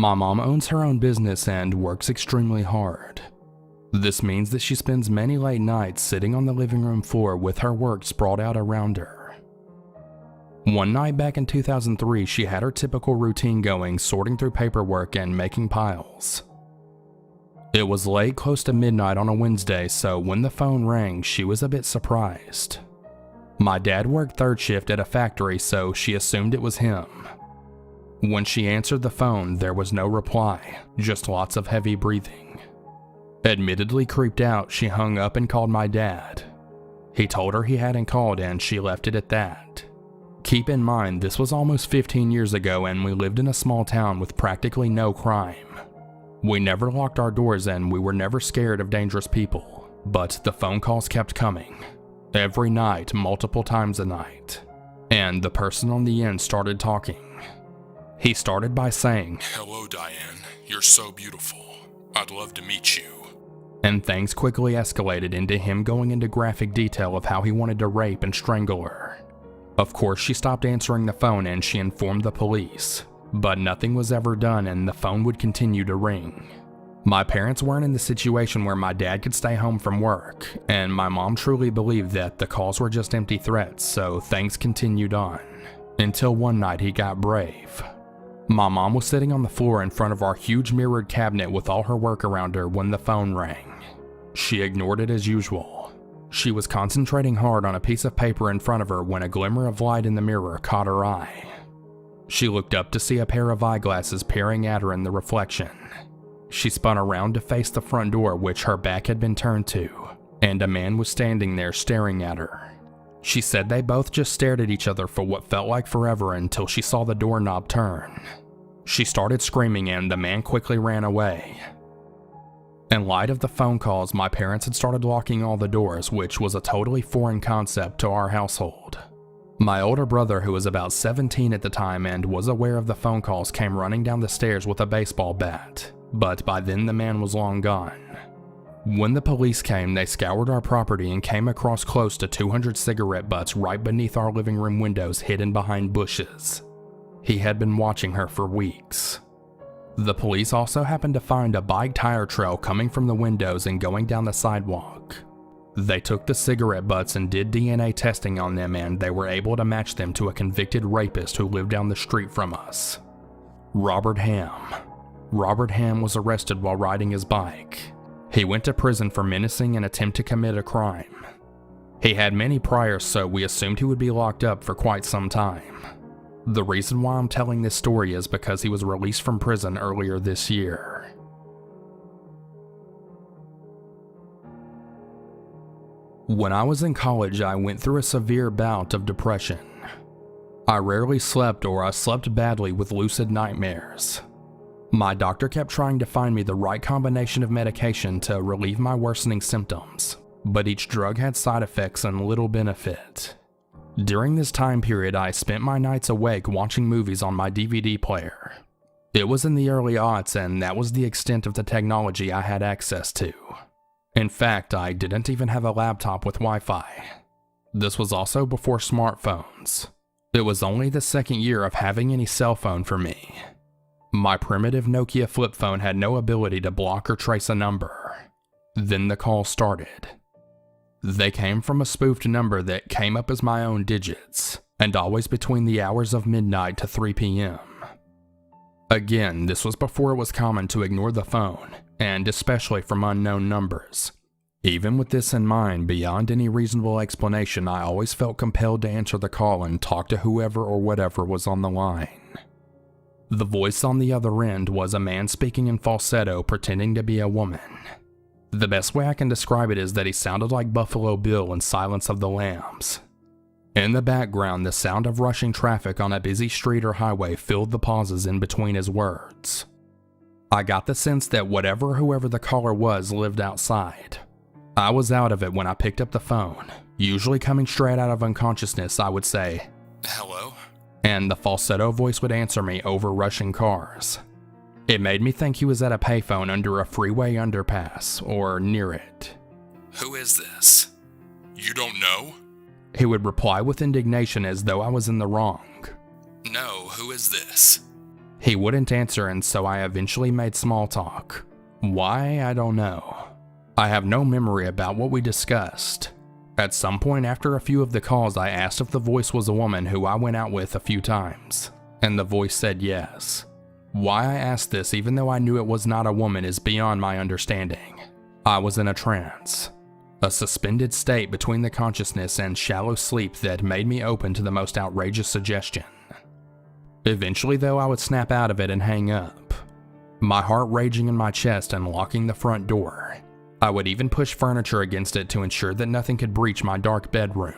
My mom owns her own business and works extremely hard. This means that she spends many late nights sitting on the living room floor with her work sprawled out around her. One night back in 2003, she had her typical routine going, sorting through paperwork and making piles. It was late, close to midnight on a Wednesday, so when the phone rang, she was a bit surprised. My dad worked third shift at a factory, so she assumed it was him. When she answered the phone, there was no reply, just lots of heavy breathing. Admittedly creeped out, she hung up and called my dad. He told her he hadn't called and she left it at that. Keep in mind, this was almost 15 years ago and we lived in a small town with practically no crime. We never locked our doors and we were never scared of dangerous people, but the phone calls kept coming. Every night, multiple times a night. And the person on the end started talking. He started by saying, "Hello, Diane. You're so beautiful. I'd love to meet you." And things quickly escalated into him going into graphic detail of how he wanted to rape and strangle her. Of course, she stopped answering the phone and she informed the police, but nothing was ever done and the phone would continue to ring. My parents weren't in the situation where my dad could stay home from work, and my mom truly believed that the calls were just empty threats, so things continued on. Until one night he got brave. My mom was sitting on the floor in front of our huge mirrored cabinet with all her work around her when the phone rang. She ignored it as usual. She was concentrating hard on a piece of paper in front of her when a glimmer of light in the mirror caught her eye. She looked up to see a pair of eyeglasses peering at her in the reflection. She spun around to face the front door, which her back had been turned to, and a man was standing there staring at her. She said they both just stared at each other for what felt like forever until she saw the doorknob turn. She started screaming and the man quickly ran away. In light of the phone calls, my parents had started locking all the doors, which was a totally foreign concept to our household. My older brother, who was about 17 at the time and was aware of the phone calls, came running down the stairs with a baseball bat, but by then the man was long gone. When the police came, they scoured our property and came across close to 200 cigarette butts right beneath our living room windows hidden behind bushes. He had been watching her for weeks. The police also happened to find a bike tire trail coming from the windows and going down the sidewalk. They took the cigarette butts and did DNA testing on them, and they were able to match them to a convicted rapist who lived down the street from us. Robert Ham. Robert Ham was arrested while riding his bike. He went to prison for menacing and attempt to commit a crime. He had many priors, so we assumed he would be locked up for quite some time. The reason why I'm telling this story is because he was released from prison earlier this year. When I was in college, I went through a severe bout of depression. I rarely slept, or I slept badly with lucid nightmares. My doctor kept trying to find me the right combination of medication to relieve my worsening symptoms, but each drug had side effects and little benefit. During this time period, I spent my nights awake watching movies on my DVD player. It was in the early aughts, and that was the extent of the technology I had access to. In fact, I didn't even have a laptop with Wi-Fi. This was also before smartphones. It was only the second year of having any cell phone for me. My primitive Nokia flip phone had no ability to block or trace a number. Then the call started. They came from a spoofed number that came up as my own digits, and always between the hours of midnight to 3 p.m. Again, this was before it was common to ignore the phone, and especially from unknown numbers. Even with this in mind, beyond any reasonable explanation, I always felt compelled to answer the call and talk to whoever or whatever was on the line. The voice on the other end was a man speaking in falsetto, pretending to be a woman. The best way I can describe it is that he sounded like Buffalo Bill in Silence of the Lambs. In the background, the sound of rushing traffic on a busy street or highway filled the pauses in between his words. I got the sense that whatever or whoever the caller was lived outside. I was out of it when I picked up the phone. Usually coming straight out of unconsciousness, I would say, "Hello?" and the falsetto voice would answer me over rushing cars. It made me think he was at a payphone under a freeway underpass, or near it. "Who is this? You don't know?" He would reply with indignation as though I was in the wrong. "No, who is this?" He wouldn't answer, and so I eventually made small talk. Why, I don't know. I have no memory about what we discussed. At some point after a few of the calls, I asked if the voice was a woman who I went out with a few times, and the voice said yes. Why I asked this, even though I knew it was not a woman, is beyond my understanding. I was in a trance, a suspended state between the consciousness and shallow sleep that made me open to the most outrageous suggestion. Eventually, though, I would snap out of it and hang up, my heart raging in my chest and locking the front door. I would even push furniture against it to ensure that nothing could breach my dark bedroom.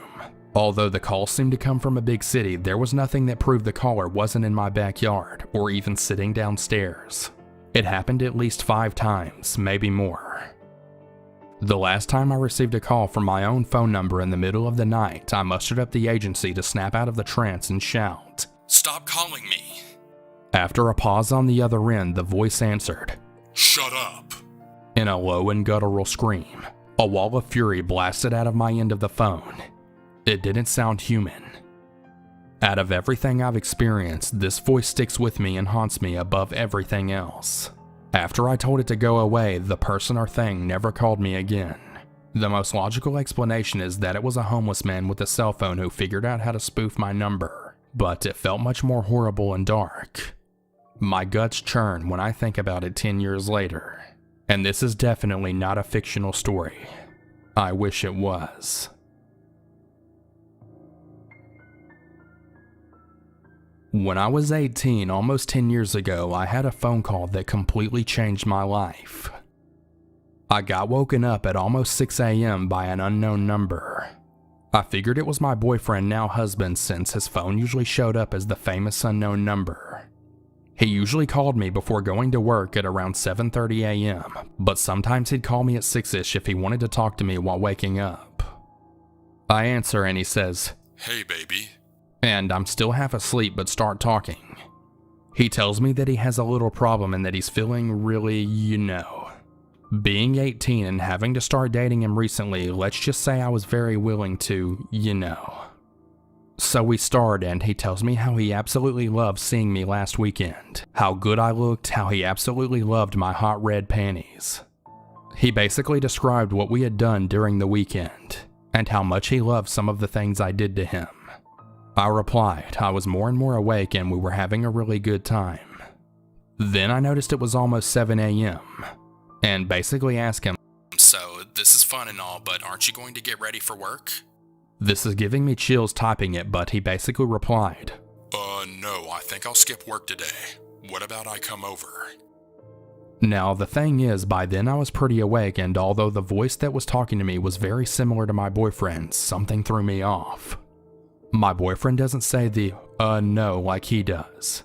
Although the call seemed to come from a big city, there was nothing that proved the caller wasn't in my backyard or even sitting downstairs. It happened at least 5 times, maybe more. The last time I received a call from my own phone number in the middle of the night, I mustered up the agency to snap out of the trance and shout, "Stop calling me!" After a pause on the other end, the voice answered, "Shut up!" in a low and guttural scream. A wall of fury blasted out of my end of the phone. It didn't sound human. Out of everything I've experienced, this voice sticks with me and haunts me above everything else. After I told it to go away, the person or thing never called me again. The most logical explanation is that it was a homeless man with a cell phone who figured out how to spoof my number, but it felt much more horrible and dark. My guts churn when I think about it 10 years later, and this is definitely not a fictional story. I wish it was. When I was 18, almost 10 years ago, I had a phone call that completely changed my life. I got woken up at almost 6 a.m. by an unknown number. I figured it was my boyfriend, now husband, since his phone usually showed up as the famous unknown number. He usually called me before going to work at around 7:30 a.m., but sometimes he'd call me at 6-ish if he wanted to talk to me while waking up. I answer and he says, "Hey, baby." And I'm still half asleep but start talking. He tells me that he has a little problem and that he's feeling really, Being 18 and having to start dating him recently, let's just say I was very willing to, So we start and he tells me how he absolutely loved seeing me last weekend, how good I looked, how he absolutely loved my hot red panties. He basically described what we had done during the weekend, and how much he loved some of the things I did to him. I replied I was more and more awake and we were having a really good time. Then I noticed it was almost 7 a.m. and basically asked him, "So, this is fun and all, but aren't you going to get ready for work?" This is giving me chills typing it, but he basically replied, No, I think I'll skip work today. What about I come over?" Now the thing is, by then I was pretty awake, and although the voice that was talking to me was very similar to my boyfriend's, something threw me off. My boyfriend doesn't say the no like he does.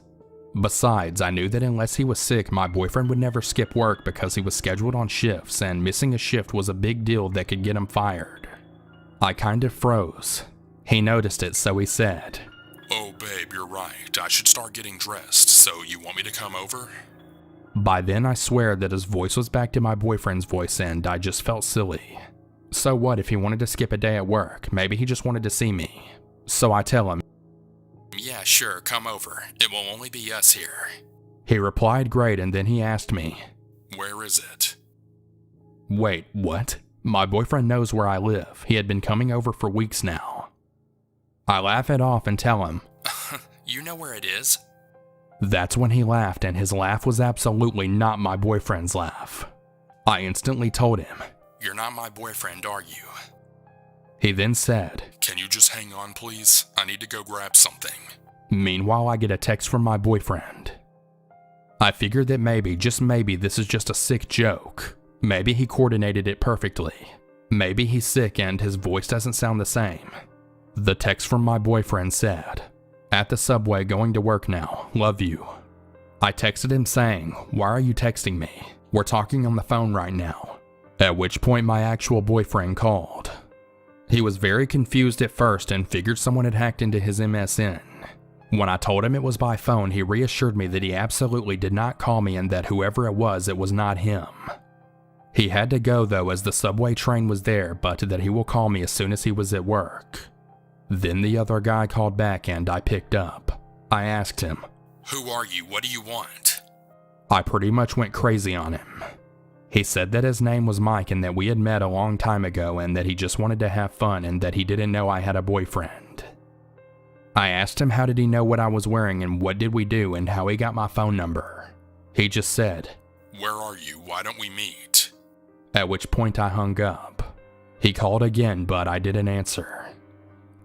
Besides, I knew that unless he was sick, my boyfriend would never skip work because he was scheduled on shifts, and missing a shift was a big deal that could get him fired. I kind of froze. He noticed it, so he said, "Oh, babe, you're right. I should start getting dressed, so you want me to come over?" By then I swear that his voice was back to my boyfriend's voice and I just felt silly. So what if he wanted to skip a day at work? Maybe he just wanted to see me. So I tell him, "Yeah, sure, come over. It will only be us here." He replied great, and then he asked me, "Where is it?" Wait, what? My boyfriend knows where I live. He had been coming over for weeks now. I laugh it off and tell him, "You know where it is?" That's when he laughed, and his laugh was absolutely not my boyfriend's laugh. I instantly told him, "You're not my boyfriend, are you?" He then said, "Can you just hang on, please? I need to go grab something." Meanwhile, I get a text from my boyfriend. I figured that maybe, just maybe, this is just a sick joke. Maybe he coordinated it perfectly. Maybe he's sick and his voice doesn't sound the same. The text from my boyfriend said, "At the subway going to work now, love you." I texted him saying, "Why are you texting me? We're talking on the phone right now." At which point my actual boyfriend called. He was very confused at first and figured someone had hacked into his MSN. When I told him it was by phone, he reassured me that he absolutely did not call me and that whoever it was not him. He had to go though, as the subway train was there, but that he will call me as soon as he was at work. Then the other guy called back and I picked up. I asked him, Who are you? What do you want? I pretty much went crazy on him. He said that his name was Mike and that we had met a long time ago and that he just wanted to have fun and that he didn't know I had a boyfriend. I asked him how did he know what I was wearing and what did we do and how he got my phone number. He just said, "Where are you? Why don't we meet?" At which point I hung up. He called again, but I didn't answer.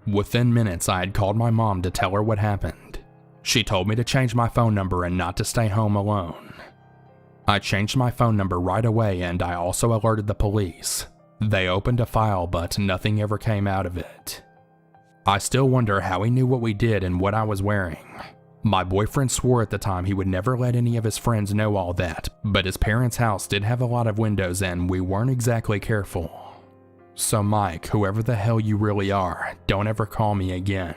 Within minutes, I had called my mom to tell her what happened. She told me to change my phone number and not to stay home alone. I changed my phone number right away and I also alerted the police. They opened a file, but nothing ever came out of it. I still wonder how he knew what we did and what I was wearing. My boyfriend swore at the time he would never let any of his friends know all that, but his parents' house did have a lot of windows and we weren't exactly careful. So Mike, whoever the hell you really are, don't ever call me again.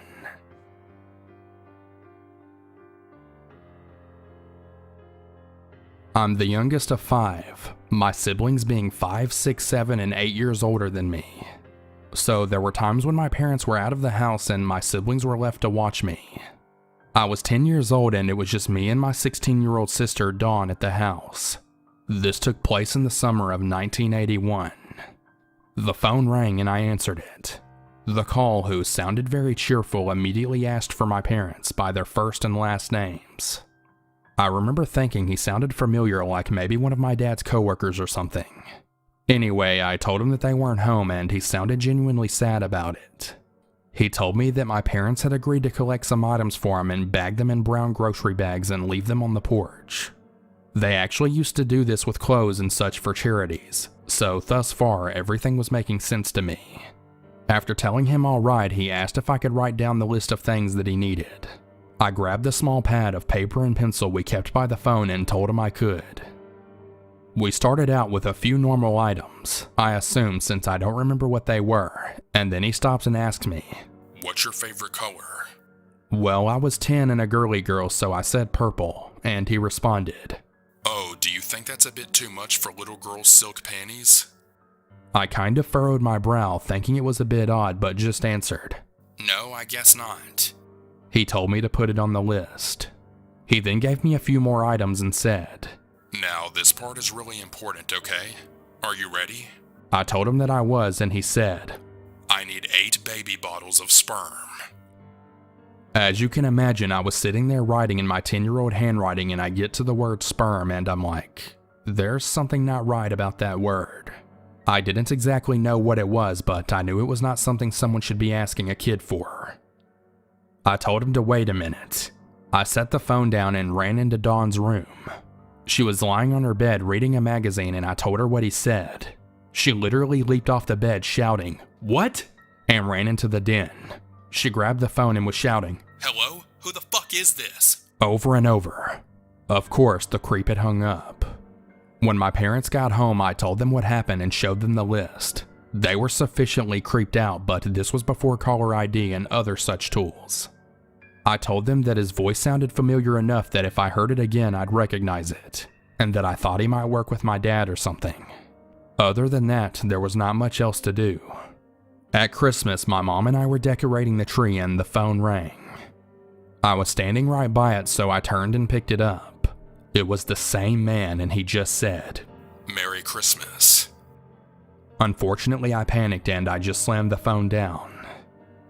I'm the youngest of 5, my siblings being 5, 6, 7, and 8 years older than me. So there were times when my parents were out of the house and my siblings were left to watch me. I was 10 years old and it was just me and my 16-year-old sister Dawn at the house. This took place in the summer of 1981. The phone rang and I answered it. The call, who sounded very cheerful, immediately asked for my parents by their first and last names. I remember thinking he sounded familiar, like maybe one of my dad's coworkers or something. Anyway, I told him that they weren't home and he sounded genuinely sad about it. He told me that my parents had agreed to collect some items for him and bag them in brown grocery bags and leave them on the porch. They actually used to do this with clothes and such for charities, so thus far everything was making sense to me. After telling him all right, he asked if I could write down the list of things that he needed. I grabbed the small pad of paper and pencil we kept by the phone and told him I could. We started out with a few normal items, I assume since I don't remember what they were, and then he stops and asks me, "What's your favorite color?" Well, I was 10 and a girly girl, so I said purple, and he responded, "Oh, do you think that's a bit too much for little girls' silk panties?" I kind of furrowed my brow, thinking it was a bit odd, but just answered, "No, I guess not." He told me to put it on the list. He then gave me a few more items and said, "Now, this part is really important, okay? Are you ready?" I told him that I was, and he said, "I need 8 baby bottles of sperm." As you can imagine, I was sitting there writing in my 10-year-old handwriting and I get to the word sperm and I'm like, there's something not right about that word. I didn't exactly know what it was, but I knew it was not something someone should be asking a kid for. I told him to wait a minute. I set the phone down and ran into Dawn's room. She was lying on her bed reading a magazine and I told her what he said. She literally leaped off the bed shouting, "What?" and ran into the den. She grabbed the phone and was shouting, "Hello? Who the fuck is this?" over and over. Of course, the creep had hung up. When my parents got home, I told them what happened and showed them the list. They were sufficiently creeped out, but this was before caller ID and other such tools. I told them that his voice sounded familiar enough that if I heard it again, I'd recognize it, and that I thought he might work with my dad or something. Other than that, there was not much else to do. At Christmas, my mom and I were decorating the tree and the phone rang. I was standing right by it, so I turned and picked it up. It was the same man, and he just said, "Merry Christmas." Unfortunately, I panicked and I just slammed the phone down.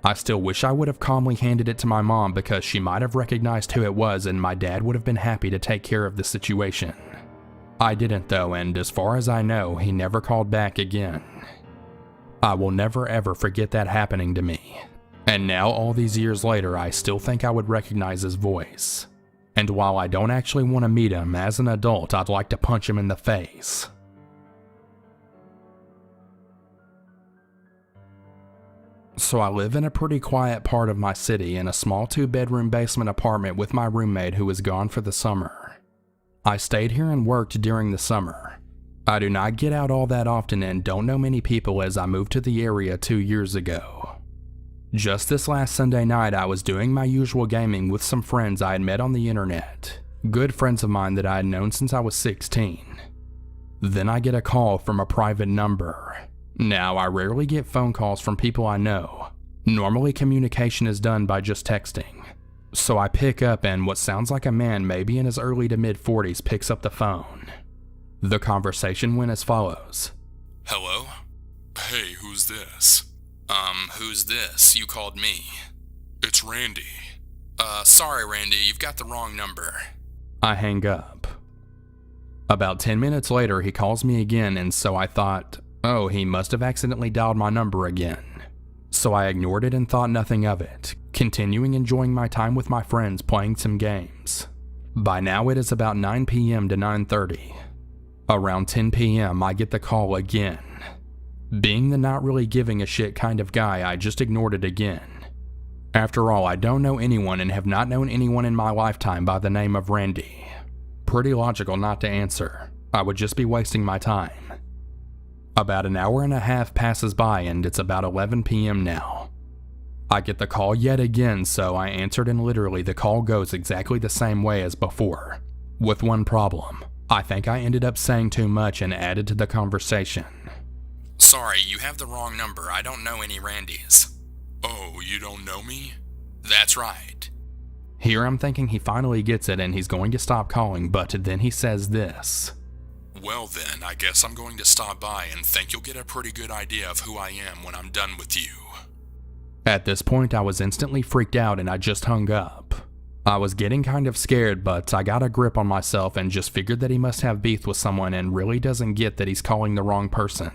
I still wish I would have calmly handed it to my mom because she might have recognized who it was and my dad would have been happy to take care of the situation. I didn't though, and as far as I know, he never called back again. I will never ever forget that happening to me. And now all these years later, I still think I would recognize his voice. And while I don't actually want to meet him, as an adult, I'd like to punch him in the face. So I live in a pretty quiet part of my city in a small 2-bedroom basement apartment with my roommate who is gone for the summer. I stayed here and worked during the summer. I do not get out all that often and don't know many people as I moved to the area 2 years ago. Just this last Sunday night, I was doing my usual gaming with some friends I had met on the internet, good friends of mine that I had known since I was 16. Then I get a call from a private number. Now, I rarely get phone calls from people I know. Normally, communication is done by just texting. So I pick up, and what sounds like a man maybe in his early to mid-40s picks up the phone. The conversation went as follows. Hello? Hey, who's this? Who's this? You called me. It's Randy. Sorry, Randy, you've got the wrong number. I hang up. About 10 minutes later, he calls me again, and so I thought, oh, he must have accidentally dialed my number again. So I ignored it and thought nothing of it, continuing enjoying my time with my friends playing some games. By now it is about 9 p.m. to 9:30. Around 10 p.m. I get the call again. Being the not really giving a shit kind of guy, I just ignored it again. After all, I don't know anyone and have not known anyone in my lifetime by the name of Randy. Pretty logical not to answer. I would just be wasting my time. About an hour and a half passes by and it's about 11 p.m. now. I get the call yet again, so I answered, and literally the call goes exactly the same way as before. With one problem. I think I ended up saying too much and added to the conversation. Sorry, you have the wrong number. I don't know any Randys. Oh, you don't know me? That's right. Here I'm thinking he finally gets it and he's going to stop calling, but then he says this. Well then, I guess I'm going to stop by and think you'll get a pretty good idea of who I am when I'm done with you. At this point, I was instantly freaked out and I just hung up. I was getting kind of scared, but I got a grip on myself and just figured that he must have beef with someone and really doesn't get that he's calling the wrong person.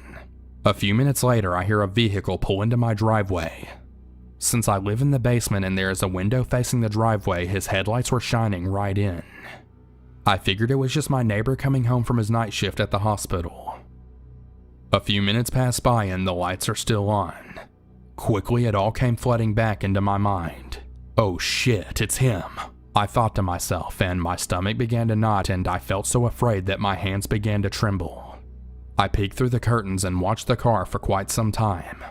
A few minutes later, I hear a vehicle pull into my driveway. Since I live in the basement and there is a window facing the driveway, his headlights were shining right in. I figured it was just my neighbor coming home from his night shift at the hospital. A few minutes pass by and the lights are still on. Quickly, it all came flooding back into my mind. Oh shit, it's him, I thought to myself, and my stomach began to knot and I felt so afraid that my hands began to tremble. I peeked through the curtains and watched the car for quite some time.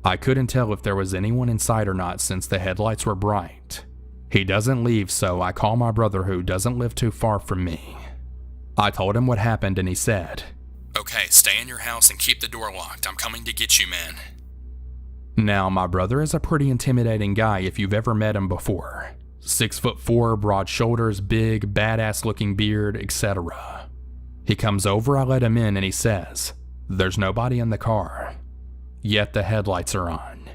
I couldn't tell if there was anyone inside or not since the headlights were bright. He doesn't leave, so I call my brother who doesn't live too far from me. I told him what happened and he said, Okay, stay in your house and keep the door locked. I'm coming to get you, man. Now, my brother is a pretty intimidating guy if you've ever met him before. 6'4", broad shoulders, big, badass looking beard, etc. He comes over, I let him in, and he says, There's nobody in the car. Yet the headlights are on.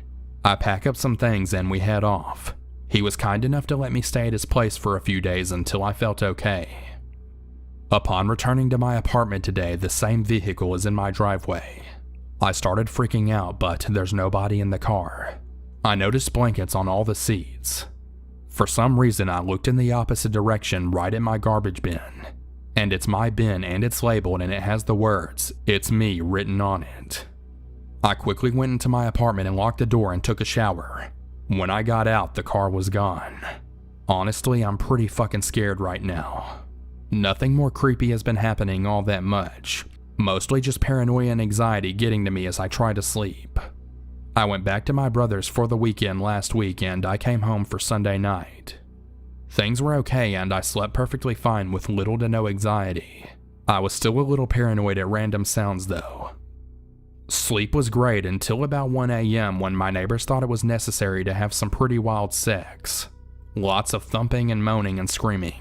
I pack up some things and we head off. He was kind enough to let me stay at his place for a few days until I felt okay. Upon returning to my apartment today, the same vehicle is in my driveway. I started freaking out, but there's nobody in the car. I noticed blankets on all the seats. For some reason, I looked in the opposite direction right at my garbage bin. And it's my bin and it's labeled and it has the words, "It's me," written on it. I quickly went into my apartment and locked the door and took a shower. When I got out, the car was gone. Honestly, I'm pretty fucking scared right now. Nothing more creepy has been happening all that much. Mostly just paranoia and anxiety getting to me as I try to sleep. I went back to my brother's for the weekend last week and I came home for Sunday night. Things were okay and I slept perfectly fine with little to no anxiety. I was still a little paranoid at random sounds though. Sleep was great until about 1 a.m. when my neighbors thought it was necessary to have some pretty wild sex. Lots of thumping and moaning and screaming.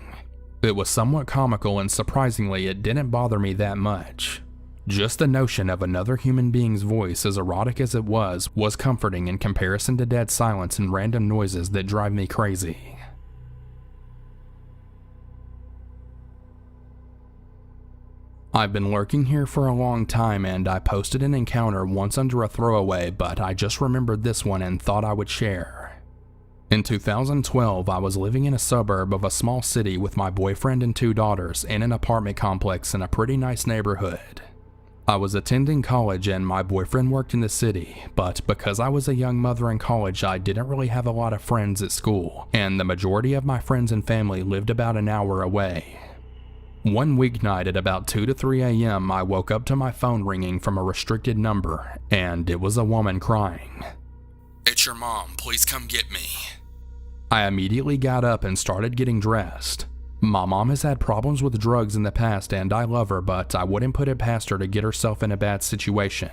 It was somewhat comical and surprisingly it didn't bother me that much. Just the notion of another human being's voice, as erotic as it was comforting in comparison to dead silence and random noises that drive me crazy. I've been lurking here for a long time and I posted an encounter once under a throwaway, but I just remembered this one and thought I would share. In 2012, I was living in a suburb of a small city with my boyfriend and 2 daughters in an apartment complex in a pretty nice neighborhood. I was attending college and my boyfriend worked in the city, but because I was a young mother in college, I didn't really have a lot of friends at school, and the majority of my friends and family lived about an hour away. One weeknight at about 2 to 3 a.m., I woke up to my phone ringing from a restricted number, and it was a woman crying. It's your mom, please come get me. I immediately got up and started getting dressed. My mom has had problems with drugs in the past and I love her, but I wouldn't put it past her to get herself in a bad situation.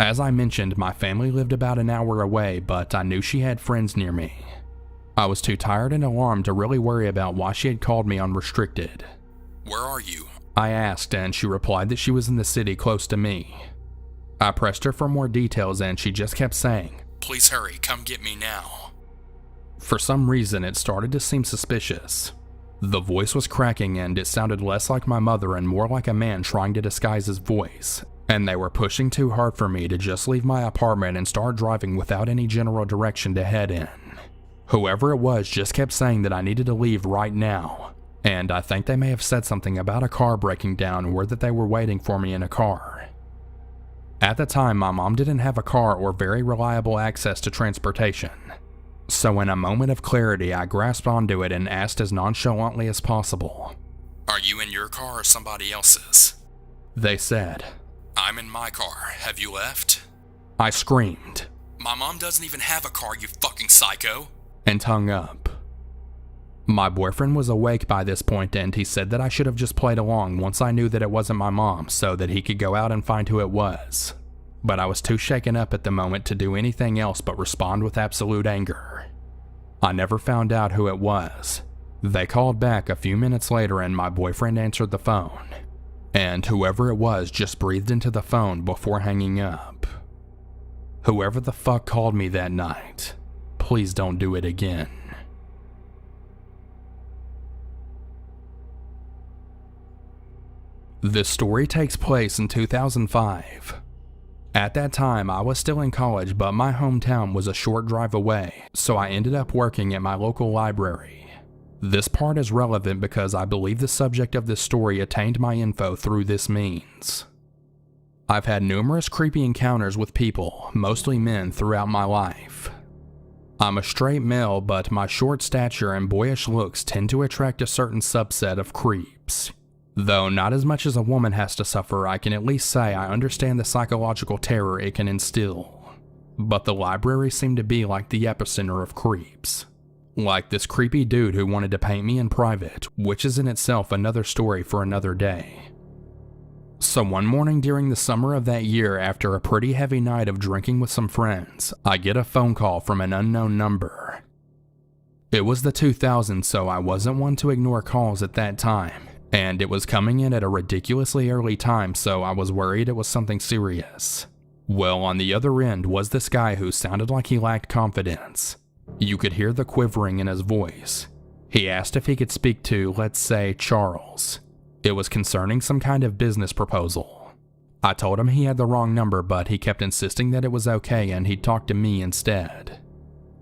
As I mentioned, my family lived about an hour away, but I knew she had friends near me. I was too tired and alarmed to really worry about why she had called me unrestricted. Where are you? I asked, and she replied that she was in the city close to me. I pressed her for more details, and she just kept saying, Please hurry, come get me now. For some reason, it started to seem suspicious. The voice was cracking, and it sounded less like my mother and more like a man trying to disguise his voice, and they were pushing too hard for me to just leave my apartment and start driving without any general direction to head in. Whoever it was just kept saying that I needed to leave right now, and I think they may have said something about a car breaking down or that they were waiting for me in a car. At the time, my mom didn't have a car or very reliable access to transportation. So in a moment of clarity, I grasped onto it and asked as nonchalantly as possible, Are you in your car or somebody else's? They said. I'm in my car. Have you left? I screamed. My mom doesn't even have a car, you fucking psycho. And hung up. My boyfriend was awake by this point, and he said that I should have just played along once I knew that it wasn't my mom so that he could go out and find who it was. But I was too shaken up at the moment to do anything else but respond with absolute anger. I never found out who it was. They called back a few minutes later and my boyfriend answered the phone. And whoever it was just breathed into the phone before hanging up. Whoever the fuck called me that night, please don't do it again. This story takes place in 2005. At that time, I was still in college, but my hometown was a short drive away, so I ended up working at my local library. This part is relevant because I believe the subject of this story attained my info through this means. I've had numerous creepy encounters with people, mostly men, throughout my life. I'm a straight male, but my short stature and boyish looks tend to attract a certain subset of creeps. Though not as much as a woman has to suffer, I can at least say I understand the psychological terror it can instill. But the library seemed to be like the epicenter of creeps. Like this creepy dude who wanted to paint me in private, which is in itself another story for another day. So one morning during the summer of that year, after a pretty heavy night of drinking with some friends, I get a phone call from an unknown number. It was the 2000s, so I wasn't one to ignore calls at that time. And it was coming in at a ridiculously early time, so I was worried it was something serious. Well, on the other end was this guy who sounded like he lacked confidence. You could hear the quivering in his voice. He asked if he could speak to, let's say, Charles. It was concerning some kind of business proposal. I told him he had the wrong number, but he kept insisting that it was okay and he'd talk to me instead.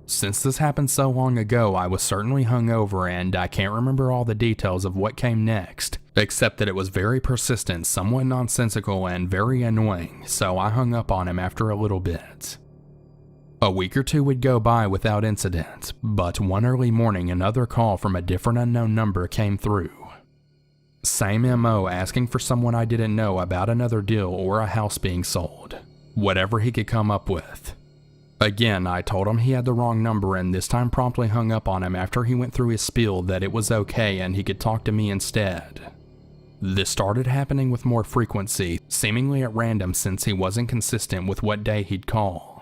Since this happened so long ago, I was certainly hungover and I can't remember all the details of what came next, except that it was very persistent, somewhat nonsensical, and very annoying, so I hung up on him after a little bit. A week or two would go by without incident, but one early morning another call from a different unknown number came through. Same MO, asking for someone I didn't know about another deal or a house being sold. Whatever he could come up with. Again, I told him he had the wrong number and this time promptly hung up on him after he went through his spiel that it was okay and he could talk to me instead. This started happening with more frequency, seemingly at random since he wasn't consistent with what day he'd call.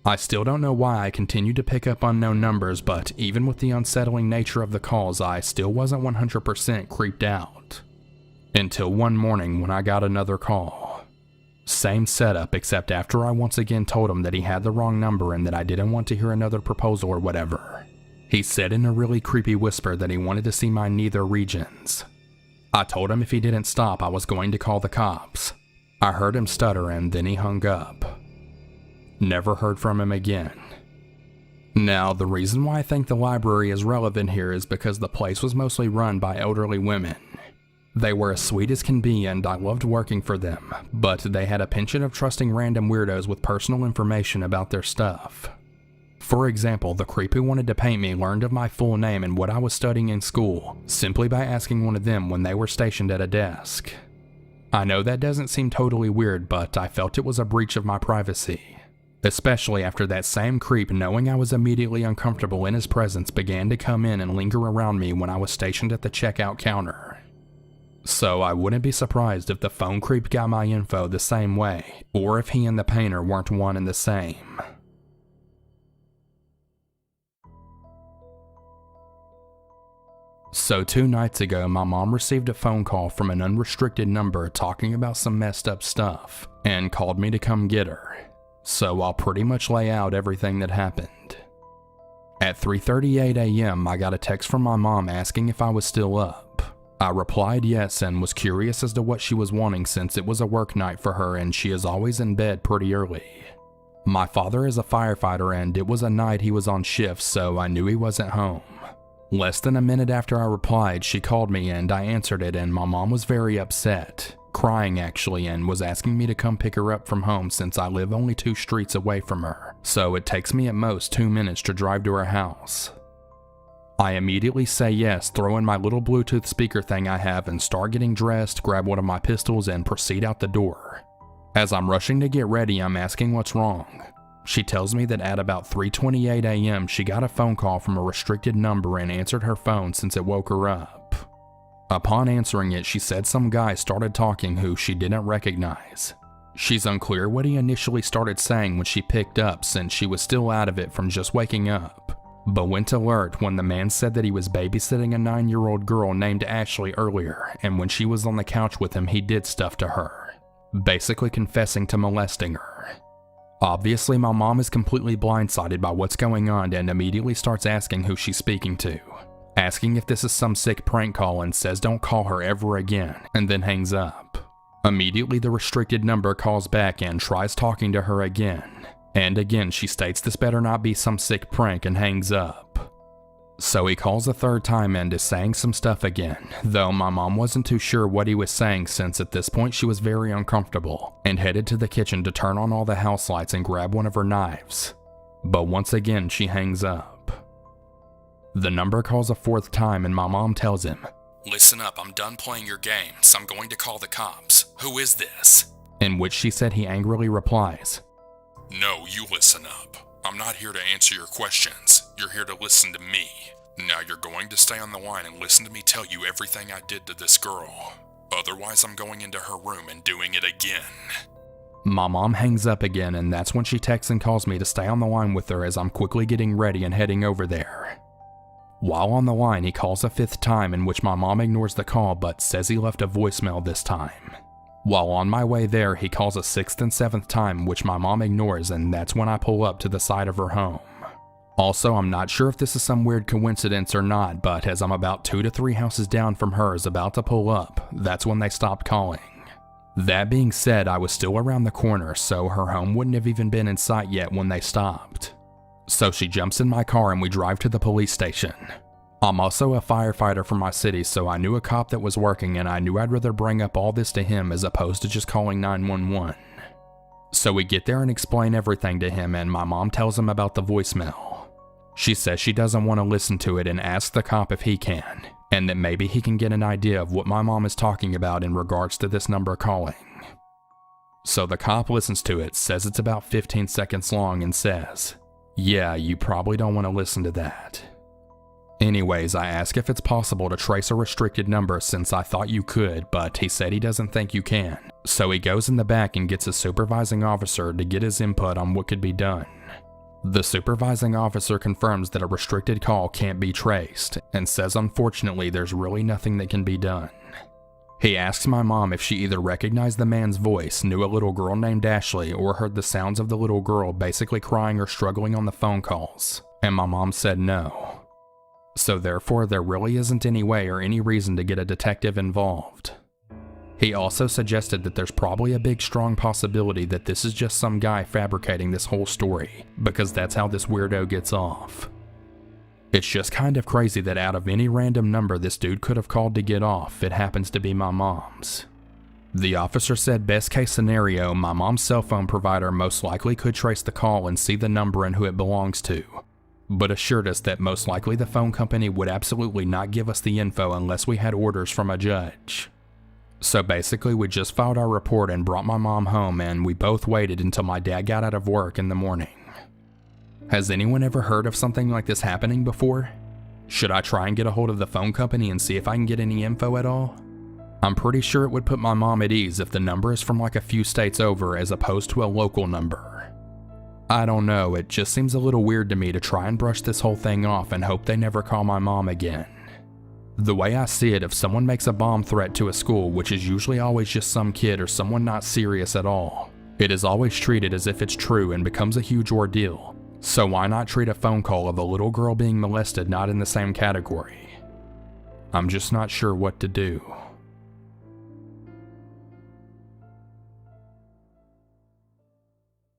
I still don't know why I continued to pick up unknown numbers, but even with the unsettling nature of the calls, I still wasn't 100% creeped out. Until one morning when I got another call. Same setup, except after I once again told him that he had the wrong number and that I didn't want to hear another proposal or whatever. He said in a really creepy whisper that he wanted to see my neither regions. I told him if he didn't stop, I was going to call the cops. I heard him stutter and then he hung up. Never heard from him again. Now, the reason why I think the library is relevant here is because the place was mostly run by elderly women. They were as sweet as can be and I loved working for them, but they had a penchant of trusting random weirdos with personal information about their stuff. For example, the creep who wanted to paint me learned of my full name and what I was studying in school, simply by asking one of them when they were stationed at a desk. I know that doesn't seem totally weird, but I felt it was a breach of my privacy. Especially after that same creep, knowing I was immediately uncomfortable in his presence, began to come in and linger around me when I was stationed at the checkout counter. So I wouldn't be surprised if the phone creep got my info the same way, or if he and the painter weren't one and the same. So 2 nights ago, my mom received a phone call from an unrestricted number talking about some messed up stuff and called me to come get her. So I'll pretty much lay out everything that happened. At 3:38 a.m., I got a text from my mom asking if I was still up. I replied yes and was curious as to what she was wanting since it was a work night for her and she is always in bed pretty early. My father is a firefighter and it was a night he was on shift, so I knew he wasn't home. Less than a minute after I replied, she called me and I answered it, and my mom was very upset, crying actually, and was asking me to come pick her up from home since I live only 2 streets away from her, so it takes me at most 2 minutes to drive to her house. I immediately say yes, throw in my little Bluetooth speaker thing I have and start getting dressed, grab one of my pistols and proceed out the door. As I'm rushing to get ready, I'm asking what's wrong. She tells me that at about 3:28 a.m. she got a phone call from a restricted number and answered her phone since it woke her up. Upon answering it, she said some guy started talking who she didn't recognize. She's unclear what he initially started saying when she picked up since she was still out of it from just waking up, but went alert when the man said that he was babysitting a 9-year-old girl named Ashley earlier, and when she was on the couch with him he did stuff to her, basically confessing to molesting her. Obviously, my mom is completely blindsided by what's going on and immediately starts asking who she's speaking to, asking if this is some sick prank call and says don't call her ever again, and then hangs up. Immediately, the restricted number calls back and tries talking to her again, and again she states this better not be some sick prank and hangs up. So he calls a 3rd time and is saying some stuff again, though my mom wasn't too sure what he was saying since at this point she was very uncomfortable and headed to the kitchen to turn on all the house lights and grab one of her knives. But once again she hangs up. The number calls a 4th time and my mom tells him, "Listen up, I'm done playing your games. I'm going to call the cops. Who is this?" In which she said he angrily replies, "No, you listen up. I'm not here to answer your questions. You're here to listen to me. Now you're going to stay on the line and listen to me tell you everything I did to this girl. Otherwise, I'm going into her room and doing it again." My mom hangs up again, and that's when she texts and calls me to stay on the line with her as I'm quickly getting ready and heading over there. While on the line, he calls a 5th time, in which my mom ignores the call but says he left a voicemail this time. While on my way there, he calls a 6th and 7th time, which my mom ignores, and that's when I pull up to the side of her home. Also, I'm not sure if this is some weird coincidence or not, but as I'm about 2 to 3 houses down from hers about to pull up, that's when they stopped calling. That being said, I was still around the corner, so her home wouldn't have even been in sight yet when they stopped. So she jumps in my car and we drive to the police station. I'm also a firefighter from my city, so I knew a cop that was working and I knew I'd rather bring up all this to him as opposed to just calling 911. So we get there and explain everything to him, and my mom tells him about the voicemail. She says she doesn't want to listen to it and asks the cop if he can, and that maybe he can get an idea of what my mom is talking about in regards to this number calling. So the cop listens to it, says it's about 15 seconds long, and says, "Yeah, you probably don't want to listen to that." Anyways, I ask if it's possible to trace a restricted number since I thought you could, but he said he doesn't think you can. So he goes in the back and gets a supervising officer to get his input on what could be done. The supervising officer confirms that a restricted call can't be traced and says unfortunately there's really nothing that can be done. He asks my mom if she either recognized the man's voice, knew a little girl named Ashley, or heard the sounds of the little girl basically crying or struggling on the phone calls, and my mom said no. So therefore there really isn't any way or any reason to get a detective involved. He also suggested that there's probably a big strong possibility that this is just some guy fabricating this whole story, because that's how this weirdo gets off. It's just kind of crazy that out of any random number this dude could have called to get off, it happens to be my mom's. The officer said best case scenario, my mom's cell phone provider most likely could trace the call and see the number and who it belongs to, but assured us that most likely the phone company would absolutely not give us the info unless we had orders from a judge. So basically we just filed our report and brought my mom home, and we both waited until my dad got out of work in the morning. Has anyone ever heard of something like this happening before? Should I try and get a hold of the phone company and see if I can get any info at all? I'm pretty sure it would put my mom at ease if the number is from like a few states over as opposed to a local number. I don't know, it just seems a little weird to me to try and brush this whole thing off and hope they never call my mom again. The way I see it, if someone makes a bomb threat to a school, which is usually always just some kid or someone not serious at all, it is always treated as if it's true and becomes a huge ordeal. So why not treat a phone call of a little girl being molested not in the same category? I'm just not sure what to do.